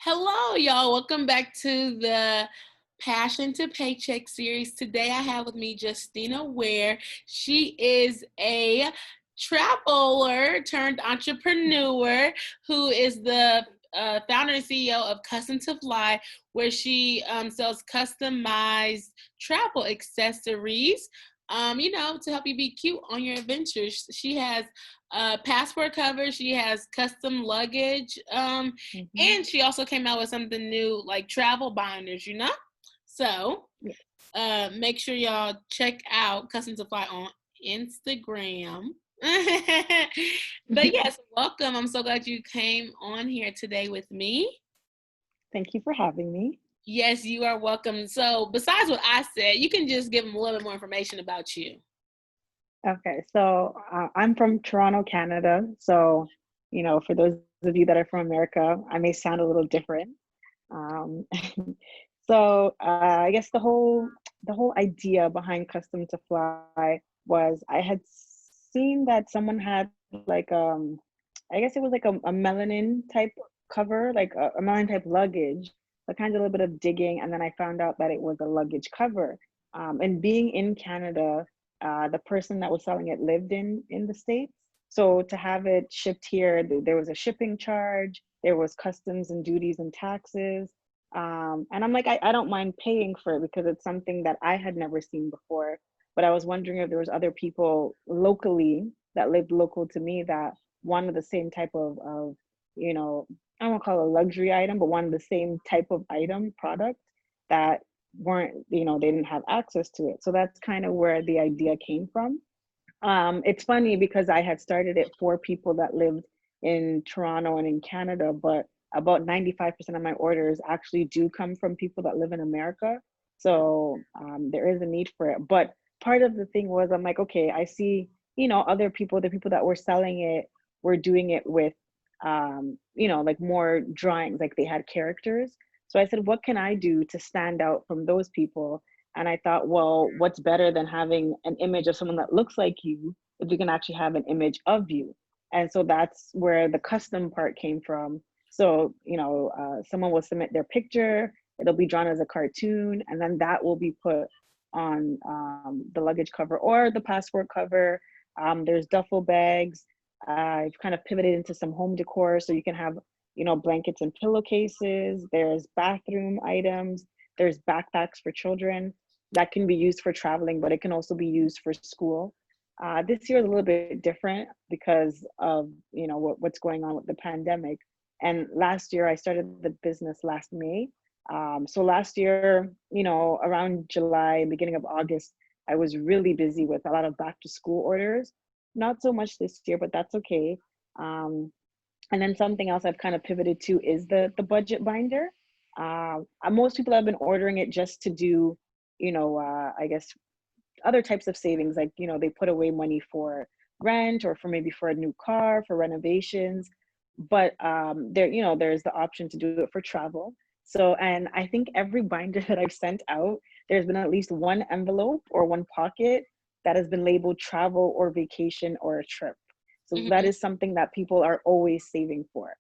Hello, y'all. Welcome back to the Passion to Paycheck series. Today I have with me Justina, where she is a traveler turned entrepreneur who is the founder and CEO of Custom to Fly, where she sells customized travel accessories, to help you be cute on your adventures. She has passport cover, she has custom luggage, Mhm. and she also came out with something new, like travel binders. So Yeah. make sure y'all check out Custom Supply on Instagram. But yes, welcome. I'm so glad you came on here today with me. Thank you for having me. Yes, you are welcome. So besides what I said, you can just give them a little bit more information about you. Okay, so I'm from Toronto, Canada. So, for those of you that are from America, I may sound a little different. Um, I guess the whole idea behind Custom to Fly was I had seen that someone had like I guess it was like a melanin type cover, like a melanin type luggage. So kind of a little bit of digging, and then I found out that it was a luggage cover. And being in Canada, the person that was selling it lived in the States. So to have it shipped here, there was a shipping charge, there was customs and duties and taxes. And I'm like, I don't mind paying for it because it's something that I had never seen before. But I was wondering if there was other people locally that lived local to me that wanted the same type of, you know, I don't want to call it a luxury item, but wanted the same type of item product that weren't, they didn't have access to it. So that's kind of where the idea came from. It's funny because I had started it for people that lived in Toronto and in Canada, but about 95% of my orders actually do come from people that live in America. So there is a need for it. But part of the thing was, I'm like, okay, I see, other people, the people that were selling it were doing it with, like more drawings, like they had characters. So I said, what can I do to stand out from those people? And I thought, well, what's better than having an image of someone that looks like you if you can actually have an image of you? And so that's where the custom part came from. So, someone will submit their picture, it'll be drawn as a cartoon, and then that will be put on the luggage cover or the passport cover. There's duffel bags. I've kind of pivoted into some home decor so you can have, blankets and pillowcases. There's bathroom items. There's backpacks for children that can be used for traveling, but it can also be used for school. This year is a little bit different because of what's going on with the pandemic. And last year I started the business last May. So last year, around July, beginning of August, I was really busy with a lot of back to school orders. Not so much this year, but that's okay. Um, and then something else I've kind of pivoted to is the budget binder. Most people have been ordering it just to do, I guess other types of savings, like they put away money for rent or for maybe for a new car, for renovations. But there's the option to do it for travel. So, and I think every binder that I've sent out, there's been at least one envelope or one pocket that has been labeled travel or vacation or a trip. So that Mhm. is something that people are always saving for.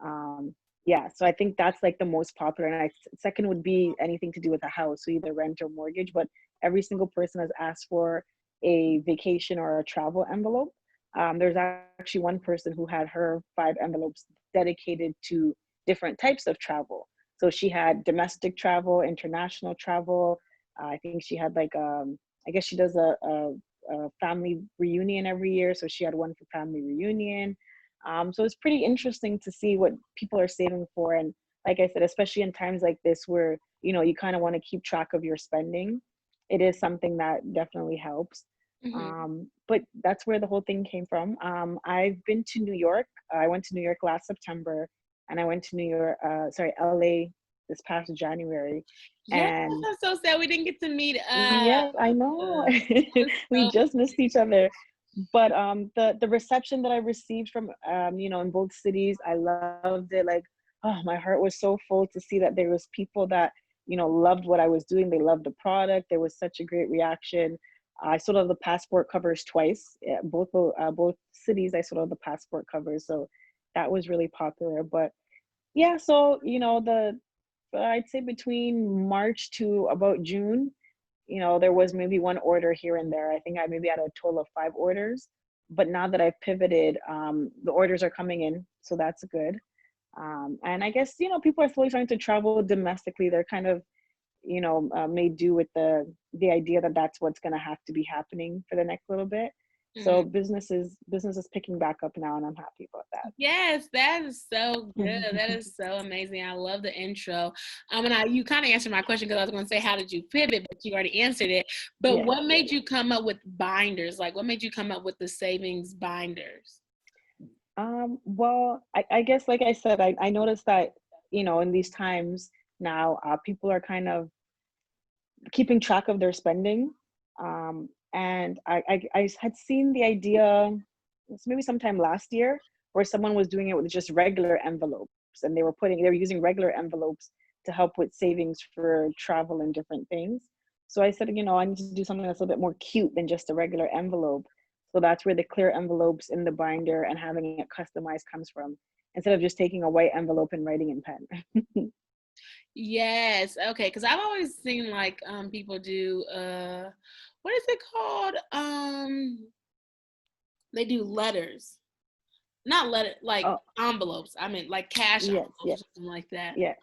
um, yeah, so I think that's like the most popular. And second would be anything to do with a house, so either rent or mortgage. But every single person has asked for a vacation or a travel envelope. There's actually one person who had her 5 envelopes dedicated to different types of travel. So she had domestic travel, international travel. I think she had like, I guess she does a family reunion every year. So she had one for family reunion. So it's pretty interesting to see what people are saving for. And like I said, especially in times like this where, you kind of want to keep track of your spending, it is something that definitely helps. Mhm. But that's where the whole thing came from. I've been to New York. I went to New York last September, and I went to LA this past January. Yes, And I'm so sad we didn't get to meet yes, I know. We so just missed each other. But the reception that I received from in both cities, I loved it. Like, oh, my heart was so full to see that there was people that loved what I was doing. They loved the product. There was such a great reaction. I sold out the passport covers twice. Both cities, I sold out the passport covers. So that was really popular. But Yeah, so, the I'd say between March to about June, there was maybe one order here and there. I think I maybe had a total of 5 orders. But now that I've pivoted, the orders are coming in, so that's good. And I guess, people are slowly starting to travel domestically. They're kind of, made do with the idea that that's what's going to have to be happening for the next little bit. So Mhm. business is picking back up now, and I'm happy about Yes, that is so good. That that. is so amazing. I love the intro. And you kind of answered my question because I was going to say, how did you pivot? But you already answered it. But Yeah. what made you come up with binders? Like, what made you come up with the savings binders? Well, I guess, like I said, I noticed that, in these times now, people are kind of keeping track of their spending. And I had seen the idea, it's maybe sometime last year, where someone was doing it with just regular envelopes, and they were using regular envelopes to help with savings for travel and different things. So I said, I need to do something that's a little bit more cute than just a regular envelope. So that's where the clear envelopes in the binder and having it customized comes from, instead of just taking a white envelope and writing in pen. Yes. Okay. Because I've always seen like people do what is it called? They do letters, not letter like Oh, envelopes. I mean like cash yes, envelopes yes, or something like that. yeah.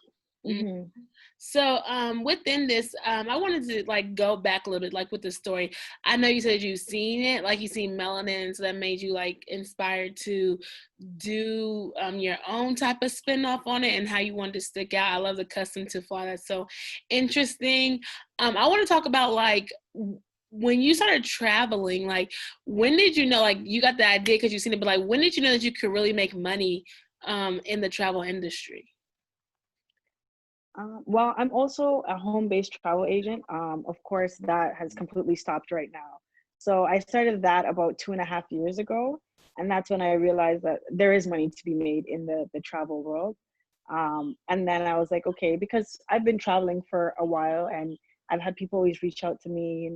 Mm. Hmm. So, within this, I wanted to like go back a little bit, like with the story. I know you said you've seen it, like you seen melanin, so that made you like inspired to do your own type of spin-off on it and how you wanted to stick out. I love the custom to fly. That's so interesting. I want to talk about like when you started traveling, like when did you know, like you got the idea because you seen it, but like when did you know that you could really make money in the travel industry? Well, I'm also a home-based travel agent. Of course, that has completely stopped right now. So I started that about 2.5 years ago, and that's when I realized that there is money to be made in the travel world. And then I was like, okay, because I've been traveling for a while, and I've had people always reach out to me,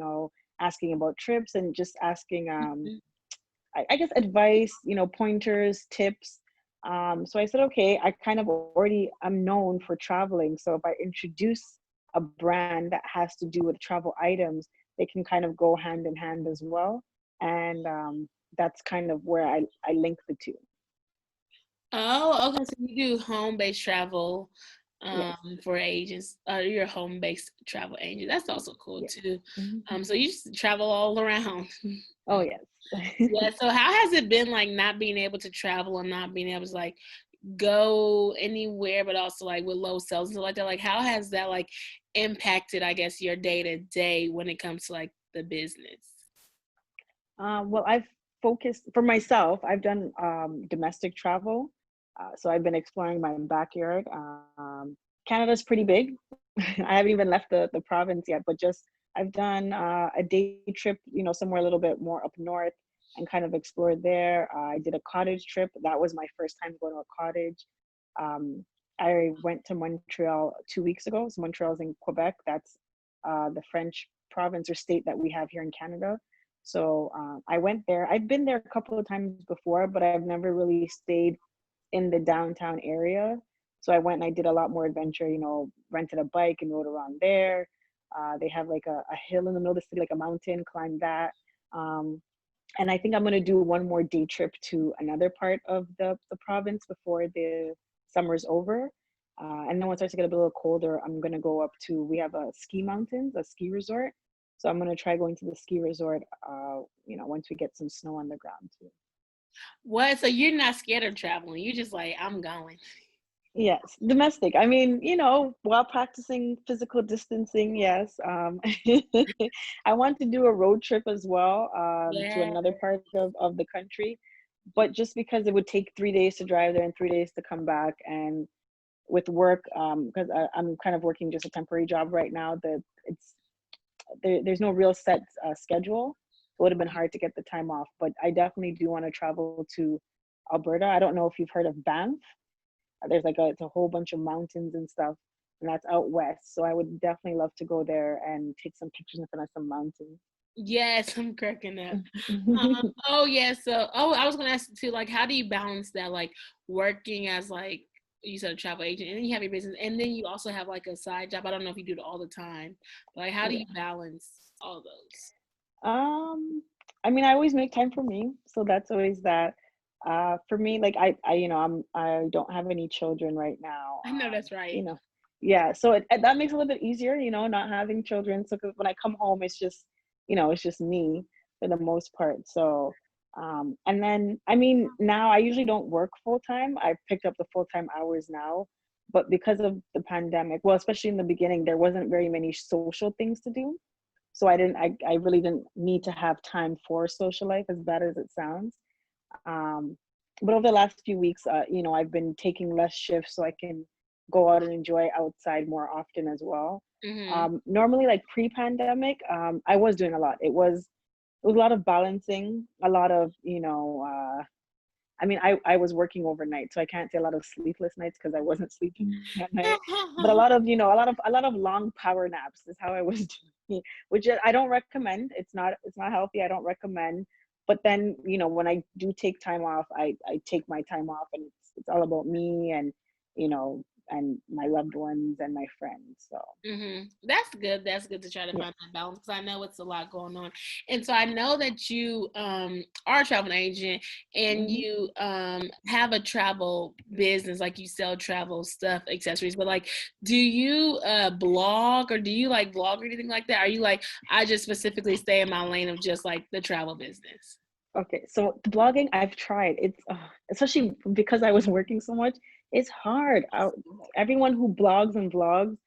asking about trips and just asking, I guess, advice, pointers, tips. So I said, okay, I kind of already am known for traveling. So if I introduce a brand that has to do with travel items, they can kind of go hand in hand as well. And that's kind of where I link the two. Oh, okay. So you do home-based travel Yes. for agents. You're a home-based travel agent. That's also cool Yeah. too. Mhm. So you just travel all around. Oh, yes. Yeah. So how has it been like not being able to travel and not being able to like go anywhere, but also like with low sales and stuff like that? Like how has that like impacted, I guess, your day to day when it comes to like the business? Well, I've focused for myself. I've done domestic travel, so I've been exploring my backyard. Canada's pretty big. I haven't even left the province yet, but just I've done a day trip, somewhere a little bit more up north, and kind of explored there. I did a cottage trip. That was my first time going to a cottage. Um, I went to Montreal 2 weeks ago. So Montreal's in Quebec. That's the French province or state that we have here in Canada. So I went there. I've been there a couple of times before, but I've never really stayed in the downtown area. So I went and I did a lot more adventure, rented a bike and rode around there. They have like a hill in the middle of the city, like a mountain, climbed that. Um, and I think I'm going to do one more day trip to another part of the province before the summer's over. And then once it starts to get a little colder, I'm going to go up to, we have a ski mountains, a ski resort. So I'm going to try going to the ski resort, once we get some snow on the ground too. What? So you're not scared of traveling? You're just like, I'm going. Yes, domestic. I mean, while practicing physical distancing, yes. I want to do a road trip as well, to Yeah. another part of the country, but just because it would take 3 days to drive there and 3 days to come back, and with work, because I'm kind of working just a temporary job right now, that there's no real set schedule. It would have been hard to get the time off, but I definitely do want to travel to Alberta. I don't know if you've heard of Banff. There's like it's a whole bunch of mountains and stuff, and that's out west. So I would definitely love to go there and take some pictures in front of some mountains. Yes, I'm cracking up. Oh yeah, so I was gonna ask you too, like how do you balance that like working as like you said a travel agent, and then you have your business, and then you also have like a side job. I don't know if you do it all the time, but like how do you Yeah. balance all those? Um, I mean, I always make time for me, so that's always that. For me, like I don't have any children right now. I know that's You right. know, yeah, so that makes it a little bit easier, not having children. So 'cause when I come home, it's just, it's just me for the most part. So, and then I mean, now I usually don't work full time. I picked up the full time hours now, but because of the pandemic, well, especially in the beginning, there wasn't very many social things to do. So I really didn't need to have time for social life, as bad as it sounds. um, but over the last few weeks, I've been taking less shifts so I can go out and enjoy outside more often as well. Mm-hmm. Normally, like pre-pandemic, I was doing a lot. It was a lot of balancing, a lot of, I mean, I was working overnight, so I can't say a lot of sleepless nights because I wasn't sleeping at night. But a lot of, a lot of long power naps is how I was doing, which I don't recommend. It's not healthy. I don't recommend. But then, when I do take time off, I take my time off, and it's all about me and, you know, and my loved ones and my friends. So That's good. That's good to try to yeah. find that balance because I know it's a lot going on, and so I know that you are a travel agent and Hmm. you have a travel business, like you sell travel stuff, accessories. But like, do you blog or do you like vlog or anything like that? Are you like I just specifically stay in my lane of just like the travel business? Okay, so the blogging I've tried. It's especially because I was working so much. It's hard. Everyone who blogs and vlogs,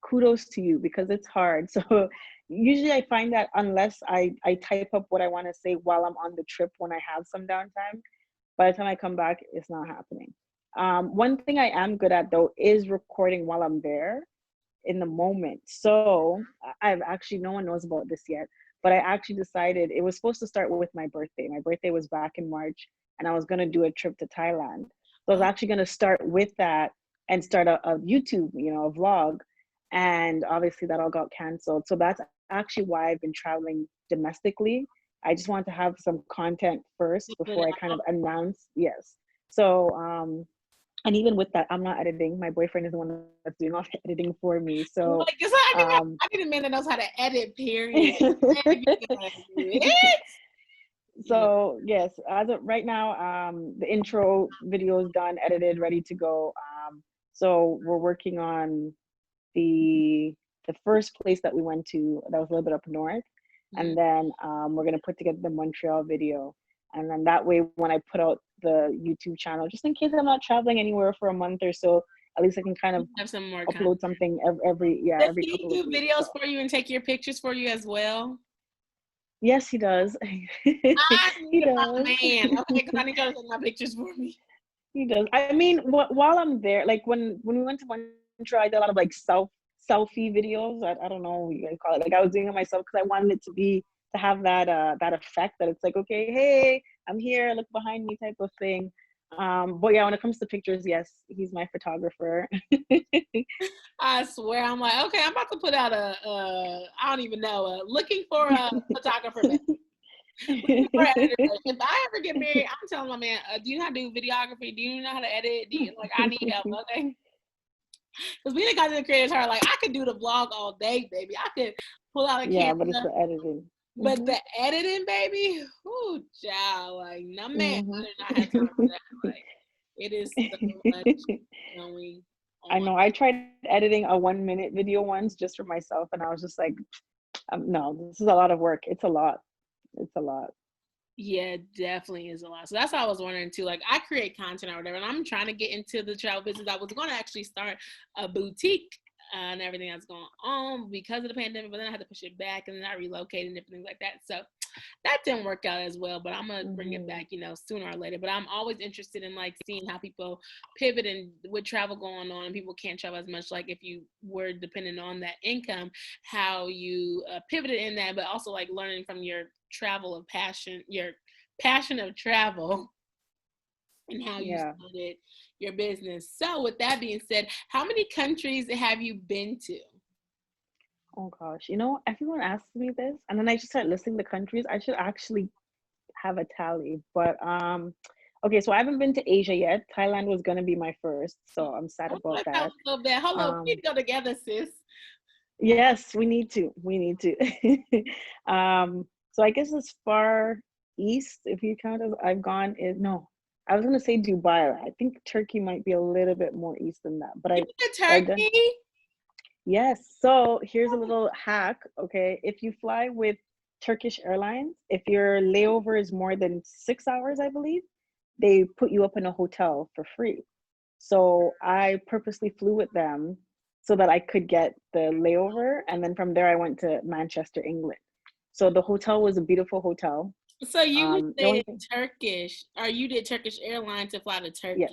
kudos to you because it's hard. So usually I find that unless I type up what I want to say while I'm on the trip when I have some downtime, by the time I come back, it's not happening. One thing I am good at though is recording while I'm there in the moment. So I've actually, no one knows about this yet, but I actually decided it was supposed to start with my birthday. My birthday was back in March, and I was going to do a trip to Thailand. So I was Oh, actually going to start with that and start a YouTube, a vlog. And obviously that all got canceled. So that's actually why I've been traveling domestically. I just want to have some content first to put before it I kind of out. announce. Yes. So, and even with that, I'm not editing. My boyfriend is the one that's doing all the editing for me. So, Like, 'cause um, I need a man that knows how to edit. Period. If you gonna do it, you know. so yes, as of right now, the intro video is done, edited, ready to go. So we're working on the the first place that we went to that was a little bit up north, Mhm. and then we're gonna put together the Montreal video, and then that way when I put out the YouTube channel, just in case I'm not traveling anywhere for a month or so, at least I can kind of Have some more content. upload something every, yeah, Does every he couple of do weeks. videos So for you and take your pictures for you as well? yes, he does. I He need my does. man. Okay, because I need y'all to take my pictures for me. He does. I mean, while I'm there, like when we went to Montreal, I did a lot of like selfie videos. I don't know what you guys call it. Like I was doing it myself because I wanted it to have that effect that it's like, okay, hey, I'm here, look behind me type of thing. But yeah, when it comes to pictures, yes, he's my photographer. I swear, I'm like, okay, I'm about to put out I don't even know, looking for a photographer, looking for an editor. If I ever get married, I'm telling my man, do you know how to do videography? Do you know how to edit? Do you like? I need help. Okay. Because we got to the creators heart, like I could do the vlog all day, baby. I could pull out a Yeah, but it's camera, the editing. but Hmm. the editing, baby, whoo, child, like no man, I Hmm. do not have time for that. Like it is so much going I on. know. I tried editing a 1 minute video once just for myself, and I was just like, no, this is a lot of work. It's a lot. It's a lot. Yeah, definitely is a lot. So that's what I was wondering too. Like I create content or whatever, and I'm trying to get into the travel business. I was going to actually start a boutique and everything that's going on because of the pandemic, but then I had to push it back, and then I relocated and different things like that. So that didn't work out as well, but I'm gonna bring it Hmm. back, sooner or later. But I'm always interested in like seeing how people pivot and with travel going on and people can't travel as much. Like if you were dependent on that income, how you pivoted in that, but also like learning from your travel of passion, your passion of travel and how you Yeah. started your business. So with that being said, how many countries have you been to? Oh gosh. Everyone asks me this, and then I just start listing the countries. I should actually have a tally, but Okay, so I haven't been to Asia yet. Thailand was gonna be my first, Oh, so I'm sad I about thought that that. was so bad. Hold on, we Um, need to go together, sis. yes, we need to. We need to. So I guess as far east, if you count as I've gone, is no. I was gonna say Dubai. I think Turkey might be a little bit more east than that, You went to but I've done. Turkey? Yes. So here's a little hack. Okay. If you fly with Turkish Airlines, if your layover is more than 6 hours, I believe, they put you up in a hotel for free. So I purposely flew with them so that I could get the layover. And then from there, I went to Manchester, England. So the hotel was a beautiful hotel. So you The stayed only in thing, Turkish, or you did Turkish Airlines to fly to yes, Turkey?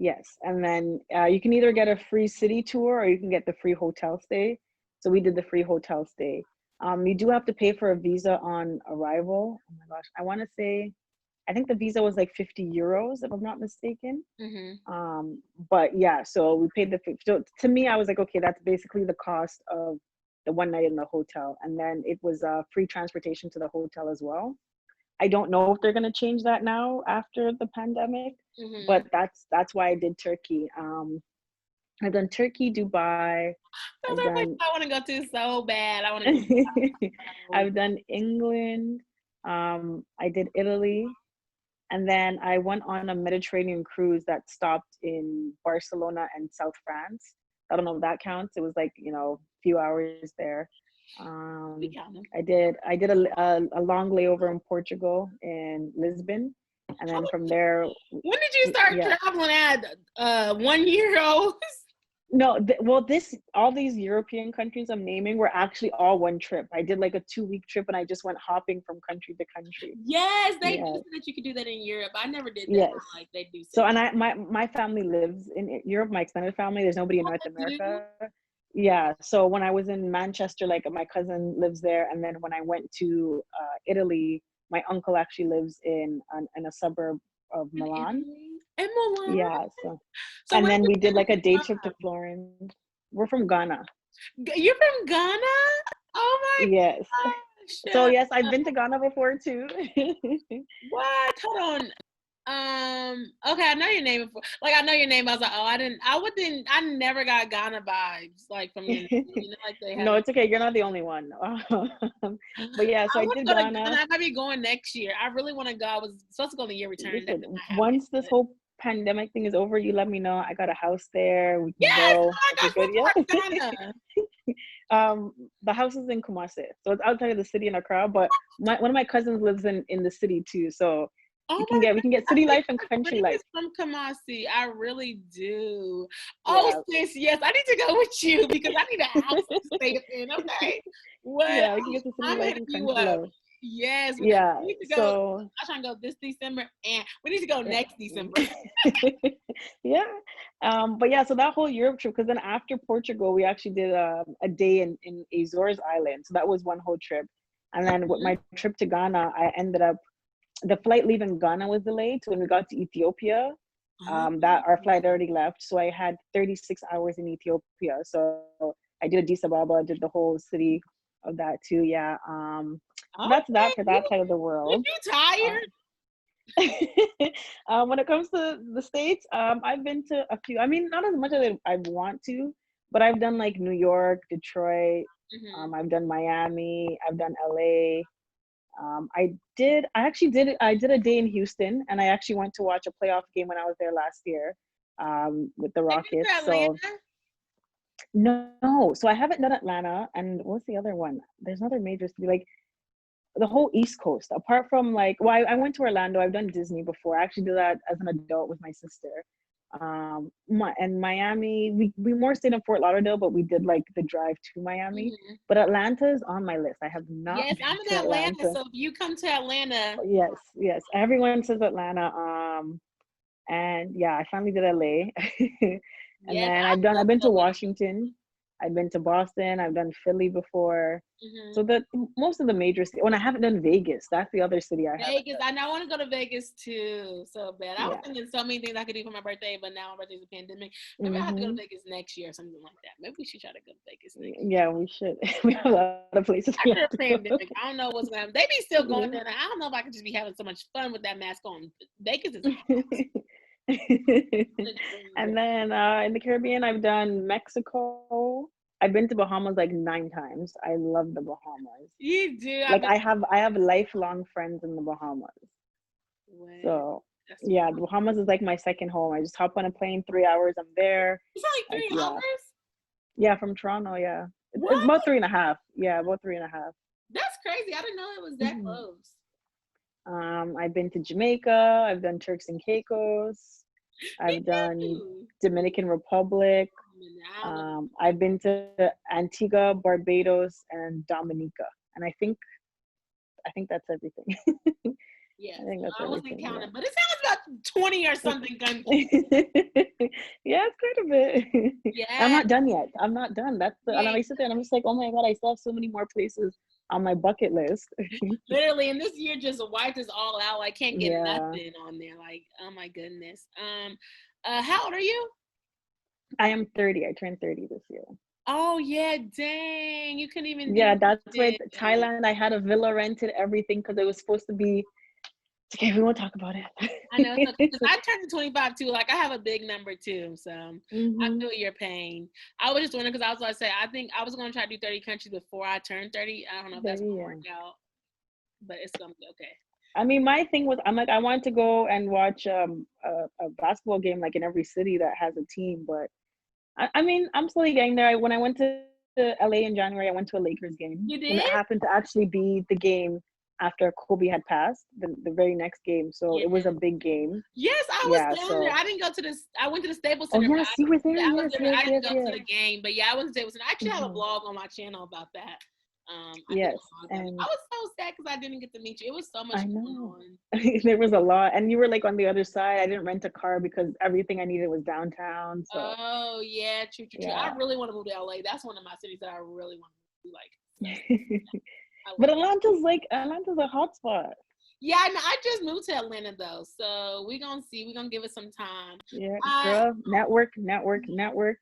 yes. And then you can either get a free city tour or you can get the free hotel stay. So we did the free hotel stay. You do have to pay for a visa on arrival. Oh my gosh, I want to say, I think the visa was like 50 euros, if I'm not mistaken. Mm-hmm. But yeah, so we paid the so to me, I was like, okay, that's basically the cost of the one night in the hotel. And then it was free transportation to the hotel as well. I don't know if they're gonna change that now after the pandemic, Mm-hmm. but that's why I did Turkey. I've done Turkey, Dubai, Those I've are places done I want to go to so bad. I want to go. I've done England, I did Italy, and then I went on a Mediterranean cruise that stopped in Barcelona and South France. I don't know if that counts. It was like, a few hours there. We Um, count them. I did a long layover in Portugal in Lisbon, and then from there, When did you start yeah. traveling at 1 year old? No, well, all these European countries I'm naming were actually all one trip. I did like a 2-week trip, and I just went hopping from country to country. Yes, they do Yeah, say that you can do that in Europe. I never did that. yes. I'm like they do say So, that. and my family lives in Europe. My extended family. There's nobody in Oh, North they do? America. Yeah. So when I was in Manchester, like my cousin lives there, and then when I went to Italy, my uncle actually lives in a suburb of In Milan. Italy? In Milan? Yeah. So, So and where then are we did like a day you trip to Florence. We're from Ghana. You're from Ghana? Oh my Yes. So gosh. yes, I've been to Ghana before too. What? Hold on. Okay, I know your name before. Like I know your name. I was like, oh, I never got Ghana vibes like from your name. You know, like they have. No, it's okay. You're not the only one. But yeah, so I I want to did go to Ghana. Ghana. I might be going next year. I really want to go. I was supposed to go on the year return. That Listen, did not happen. once this whole pandemic thing is over, you let me know. I got a house there. We can Yes! Oh go. my Is it gosh, good? what Yeah. part of Ghana? The house is in Kumasi, so it's outside of the city in Accra. But one of my cousins lives in the city too, so Oh we can my get god, we can get I city think life and my country friend life. is from Kamasi. I really do. Oh, Yeah, sis, yes, I need to go with you because I need a house to stay in. Okay, what? yeah, we can get the city I'm life hitting and you country up. life. Yes, we Yeah, need to go. so I'm trying to go this December, and we need to go yeah. next December. Yeah. But yeah, so that whole Europe trip, because then after Portugal, we actually did a day in Azores Island. So that was one whole trip. And then with my trip to Ghana, I ended up, the flight leaving Ghana was delayed. So when we got to Ethiopia, that our flight already left. So I had 36 hours in Ethiopia. So I did Addis Ababa, did the whole city of that too. Yeah. That's Okay, that for that side of the was world. you Uh, tired? when it comes to the States, I've been to a few. I mean, not as much as I want to, but I've done like New York, Detroit. Hmm. I've done Miami. I've done LA. I did a day in Houston, and I actually went to watch a playoff game when I was there last year, with the Have you been to Rockets. So Atlanta? no, so I haven't done Atlanta, and what's the other one? There's another major city. Like the whole East Coast, apart from like, well, I went to Orlando. I've done Disney before. I actually did that as an adult with my sister. And Miami, we more stayed in Fort Lauderdale, but we did like the drive to Miami. Hmm. But Atlanta is on my list. I have not Yes, I'm been in to Atlanta, Atlanta. so if you come to Atlanta, Yes, yes. Everyone says Atlanta. And yeah, I finally did LA. And yes, then I I've love been to LA. Washington. I've been to Boston. I've done Philly before. So Hmm. the most of the major cities. When I haven't done Vegas, that's the other city I haven't Vegas. done. I know I want to go to Vegas too, so bad. I was Yeah. thinking so many things I could do for my birthday, but now my birthday's a pandemic. Maybe I have to go to Hmm. Vegas next year or something like that. Maybe we should try to go to Vegas next year. Yeah, we should. We have a lot of places we After have the to go. pandemic, I don't know what's going to happen. They be still going Yeah. there. And I don't know if I could just be having so much fun with that mask on. Vegas is And then in the Caribbean, I've done Mexico. I've been to Bahamas like 9 times. I love the Bahamas. you do. I've Like been. I have lifelong friends in the Bahamas. Wow, So that's yeah, wild. the Bahamas is like my second home. I just hop on a plane, 3 hours, I'm there. It's only Like, three yeah. hours. Yeah, from Toronto, yeah. It's What? about 3.5. Yeah, about 3.5. That's crazy. I didn't know it was that Hmm. close. I've been to Jamaica, I've done Turks and Caicos, Me I've done too. Dominican Republic, I don't know. I've been to Antigua, Barbados, and Dominica. And I think that's everything. Yeah, I think so that's I wasn't everything, counting, but it sounds about 20 or something countries. yeah. Yeah, it's quite a bit. I'm Yeah, not done yet. I'm not done. And yeah, I sit there and I'm just like, oh my God, I still have so many more places on my bucket list. literally. And this year just wiped us all out. Like, can't get Yeah. nothing on there. Like, oh my goodness. How old are you? I am 30. I turned 30 this year. Oh yeah, dang! You couldn't even do Yeah, that's why nothing. Thailand, I had a villa rented, everything, because it was supposed to be. Okay, we won't talk about I know it's okay it. because I turned 25 too. Like I have a big number too, so I Hmm. feel your pain. I was just wondering because I was going to say I think I was going to try to do 30 countries before I turned 30. I don't know if that's 30, going to yeah. work out, but it's going to be okay. I mean, my thing was, I'm like, I wanted to go and watch a basketball game like in every city that has a team, but I mean, I'm slowly getting there. When I went to LA in January, I went to a Lakers game, You and it did? happened to actually be the game after Kobe had passed, the very next game. So Yeah. it was a big game. Yes, I was Yeah. down there. So, I didn't go to this. I went to the Staples oh Center, but yes, you were there. yeah, I was Yes, there, but yes, I didn't yes, go to yes. the game. But yeah, I went to Staples Center. I actually have a Hmm. blog on my channel about that. I did a Yes, blog on it. I and was so sad because I didn't get to meet you. It was so much I going know on. there was a lot, and you were like on the other side. I didn't rent a car because everything I needed was downtown. So Oh yeah, true, true, true. yeah. I really want to move to LA. That's one of my cities that I really want to move to. Like, so I But love. Atlanta's a hot spot. Yeah, I just moved to Atlanta though, so we're gonna see. We're gonna give it some time. Yeah, Uh, girl, network, network, network.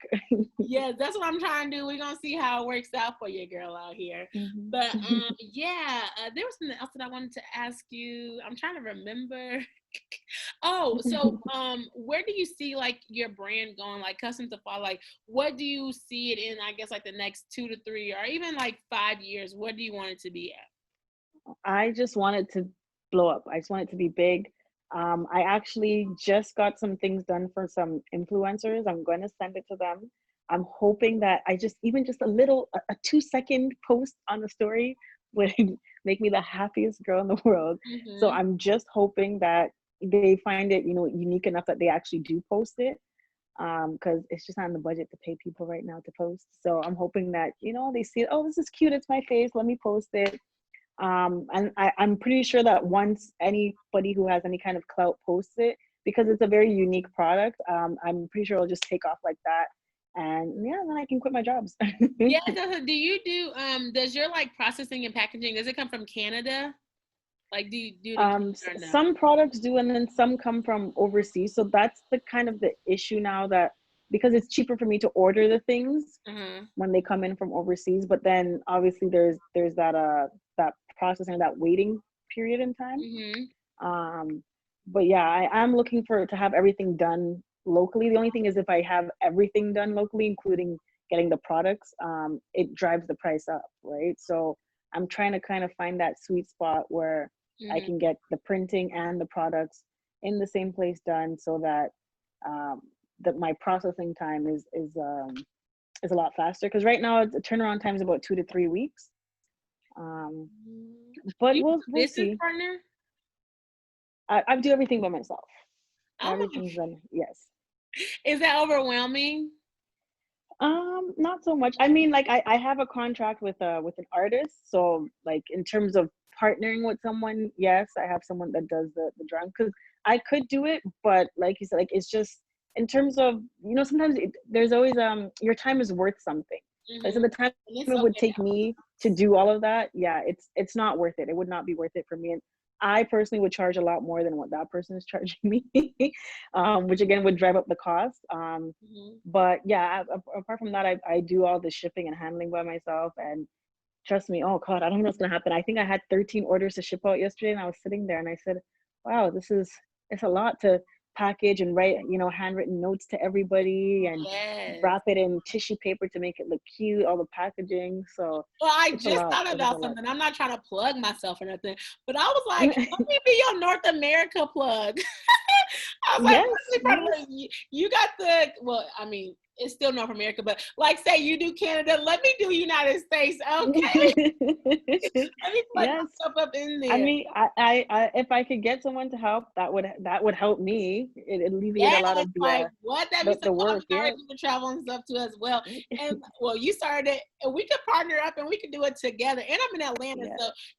yeah, that's what I'm trying to do. We're gonna see how it works out for you, girl, out here. Mhm. But yeah, there was something else that I wanted to ask you. I'm trying to remember. Oh, so where do you see like your brand going, like custom to fall? Like, what do you see it in? I guess like the next 2 to 3, or even like 5 years. What do you want it to be at? I just want it to blow up. I just want it to be big. I actually just got some things done for some influencers. I'm going to send it to them. I'm hoping that I just, even just a 2-second post on a story would make me the happiest girl in the world. So Mm-hmm. I'm just hoping that they find it, unique enough that they actually do post it. Because it's just not in the budget to pay people right now to post. So I'm hoping that, they see, oh, this is cute. It's my face. Let me post it. And I'm pretty sure that once anybody who has any kind of clout posts it, because it's a very unique product, I'm pretty sure it'll just take off like that. And yeah, then I can quit my jobs. Yeah. Do you do does your like processing and packaging, does it come from Canada? Like, do you do it in Canada or no? Some products do, and then some come from overseas. So that's the kind of the issue now, that because it's cheaper for me to order the things Uh-huh. when they come in from overseas, but then obviously there's that processing, that waiting period in time. Mm-hmm. um but yeah, I'm looking for to have everything done locally. The only thing is, if I have everything done locally, including getting the products, it drives the price up, right? So I'm trying to kind of find that sweet spot where I Mm-hmm. can get the printing and the products in the same place done, so that um that my processing time is a lot faster, because right now the turnaround time is about 2 to 3 weeks. um Do but you have we'll a we'll business see. partner? I do everything by myself. Oh, Everything's done, yes. is that overwhelming? Not so much. I mean, like, I have a contract with an artist, so like in terms of partnering with someone, yes, I have someone that does the drawing, because I could do it, but like you said, like, it's just in terms of, sometimes there's always your time is worth something. So Mm-hmm. the time And it's it would okay take me to do all of that, yeah, it's not worth it. It would not be worth it for me. And I personally would charge a lot more than what that person is charging me, which again would drive up the cost. now. But yeah, apart from that, I do all the shipping and handling by myself. And trust me, oh God, I don't know what's gonna happen. I think I had 13 orders to ship out yesterday, and I was sitting there and I said, wow, it's a lot to package and write, handwritten notes to everybody and Yes. wrap it in tissue paper to make it look cute, all the packaging. So Well, I it's a just lot. thought It is a about lot. something. I'm not trying to plug myself or nothing, but I was like, let me be your North America plug. I was like, Yes, let me yes. probably, you got the, well, I mean, it's still North America, but like say you do Canada, let me do United States. Okay. Let me plug Yes. myself up in I there. mean, if I could get someone to help, that would help me. It alleviate a Yes, lot of like what? That'd be so the cool. I work. mean, I Yeah. already do the travel and stuff too as well. And well, you started it, and we could partner up and we could do it together. And I'm in Atlanta,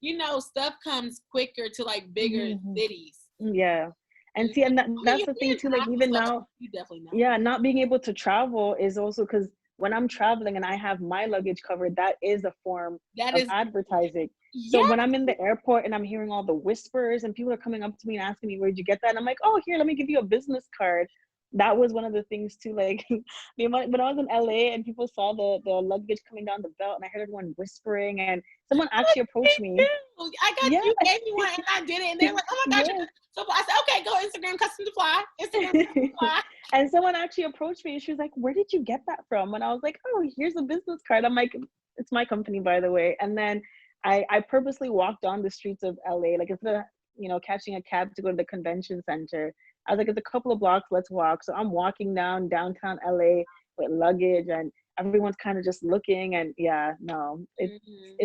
Yeah. so stuff comes quicker to like bigger Mhm. cities. Yeah. And Mhm. see, and I mean, that's you're the thing being too. Like travel, even so now, you definitely know. yeah, not being able to travel is also because when I'm traveling and I have my luggage covered, that is a form That of is, advertising. So yeah. when I'm in the airport and I'm hearing all the whispers and people are coming up to me and asking me, where'd you get that? And I'm like, oh, here, let me give you a business card. That was one of the things too. Like when I was in LA and people saw the luggage coming down the belt and I heard everyone whispering and someone actually Me approached me. too. I got Yeah, you gave me one and I did it, and they're like, "Oh my gosh!" yeah. So I said, "Okay, go Instagram custom to fly. Instagram custom to fly." And someone actually approached me and she was like, where did you get that from? And I was like, oh, here's a business card. I'm like, it's my company, by the way. And then I purposely walked on the streets of LA, like instead of, catching a cab to go to the convention center. I was like, it's a couple of blocks, let's walk. So I'm walking down downtown LA with luggage and everyone's kind of just looking. And yeah, no, Mhm.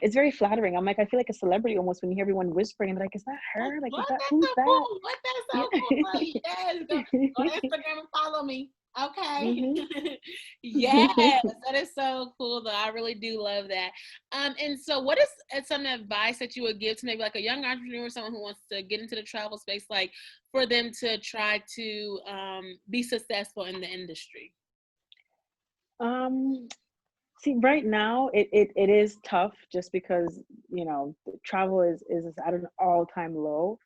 it's very flattering. I'm like, I feel like a celebrity almost when you hear everyone whispering and like, is that Like, her? Like, is what? that, That's who's so that? cool. What? That's Yeah. so cool. Like, yes, go to Instagram and follow me. Okay. Hmm. Yes, that is so cool though. I really do love that. And so what is some advice that you would give to maybe like a young entrepreneur, someone who wants to get into the travel space, like for them to try to be successful in the industry? Um, See, right now it is tough just because, travel is at an all-time low.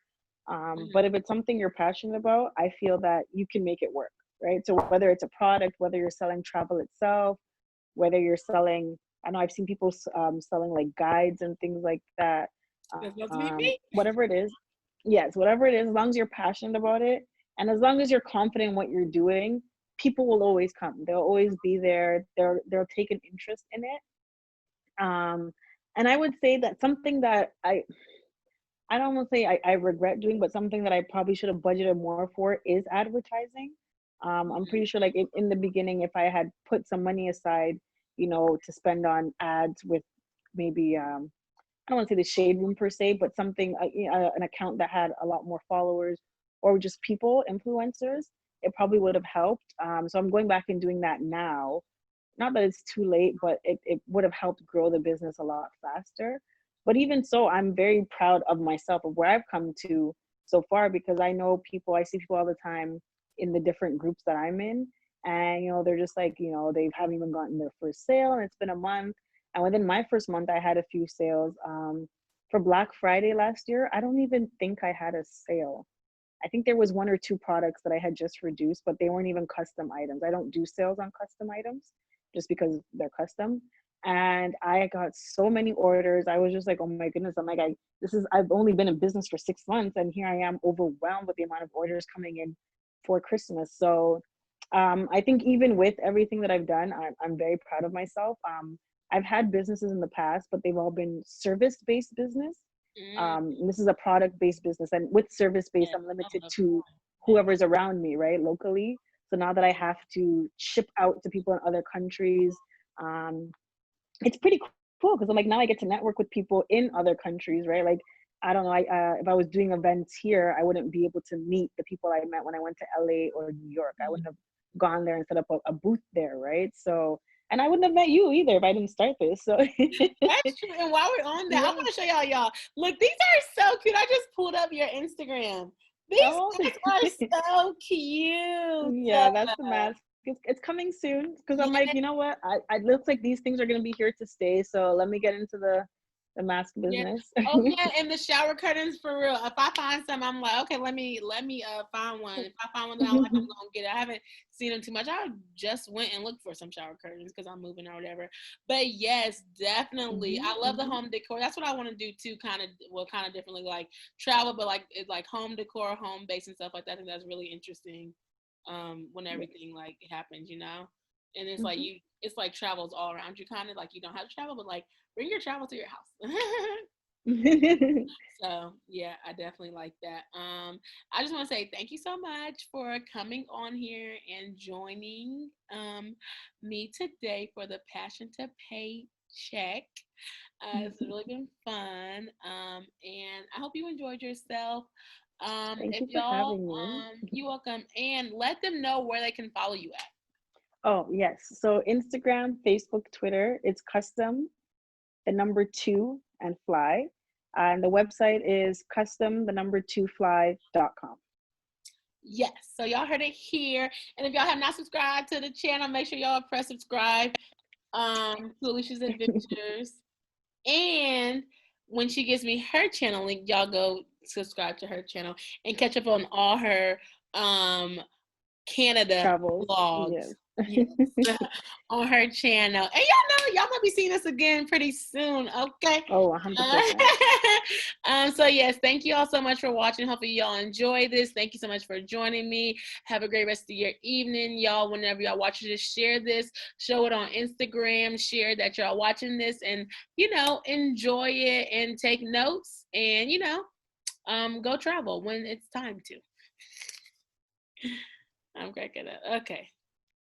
But if Mhm. it's something you're passionate about, I feel that you can make it work, right? So whether it's a product, whether you're selling travel itself, whether you're selling, I know I've seen people selling like guides and things like that. That's supposed to be me. Whatever it is, yes, whatever it is, as long as you're passionate about it, and as long as you're confident in what you're doing, people will always come. They'll always be there. They'll take an interest in it. Um, and I would say that something that I don't want to say I regret doing, but something that I probably should have budgeted more for is advertising. I'm Mhm. pretty sure, like in the beginning, if I had put some money aside, to spend on ads with maybe I don't want to say the shade room per se, but something an account that had a lot more followers or just people influencers, it probably would have helped. So I'm going back and doing that now, not that it's too late, but it would have helped grow the business a lot faster. But even so, I'm very proud of myself, of where I've come to so far, because I see people all the time in the different groups that I'm in. And, they're just like, they haven't even gotten their first sale and it's been a month. And within my first month, I had a few sales. For Black Friday last year, I don't even think I had a sale. I think there was one or two products that I had just reduced, but they weren't even custom items. I don't do sales on custom items just because they're custom. And I got so many orders. I was just like, oh my goodness. I'm like, I've only been in business for 6 months and here I am overwhelmed with the amount of orders coming in for Christmas. So I think even with everything that I've done, I'm very proud of myself. I've had businesses in the past, but they've all been service-based business. Mm. This is a product-based business, and with service-based, Yes, I'm I limited love to that. whoever's around me, right, locally. So now that I have to ship out to people in other countries, um, it's pretty cool because I'm like now I get to network with people in other countries, right? Like I don't know, if I was doing events here, I wouldn't be able to meet the people I met when I went to LA or New York. I wouldn't have gone there and set up a booth there, right? So, and I wouldn't have met you either if I didn't start this. So, That's true. And while we're on that, I yeah. want to show y'all. Look, these are so cute. I just pulled up your Instagram. These Oh, guys are so cute. yeah, that's the mask. it's coming soon because I'm Yeah, like, you know what? I looks like these things are gonna be here to stay. So let me get into the mask yeah. business. Oh yeah, and the shower curtains for real. If I find some, I'm like, okay, let me find one. If I find one that I like, I'm gonna get it. I haven't seen them too much. I just went and looked for some shower curtains because I'm moving or whatever. But yes, definitely. Hmm. I love the home decor. That's what I want to do too, kind of differently, like travel, but like it's like home decor, home base and stuff like that. I think that's really interesting. When Yes. everything like happens, you know. And it's like Hmm. it's like travels all around you, kind of like you don't have to travel, but like bring your travel to your house. So yeah, I definitely like that. I just want to say thank you so much for coming on here and joining me today for the Passion to Pay check. It's really been fun, and I hope you enjoyed yourself. Thank If you for y'all, having me. you're welcome, and let them know where they can follow you at. Oh, yes. So Instagram, Facebook, Twitter, it's custom, the number two, and fly. And the website is custom, the number two fly.com. Yes. So y'all heard it here. And if y'all have not subscribed to the channel, make sure y'all press subscribe to Alieshias Adventures. And when she gives me her channel link, y'all go subscribe to her channel and catch up on all her Canada Travels. vlogs. Yes. Yes. On her channel. And y'all might be seeing us again pretty soon. Okay. Oh, 100%. So yes, thank you all so much for watching. Hopefully y'all enjoy this. Thank you so much for joining me. Have a great rest of your evening, y'all. Whenever y'all watch it, just share this, show it on Instagram, share that y'all watching this, and enjoy it and take notes, and go travel when it's time to. I'm cracking up. Okay.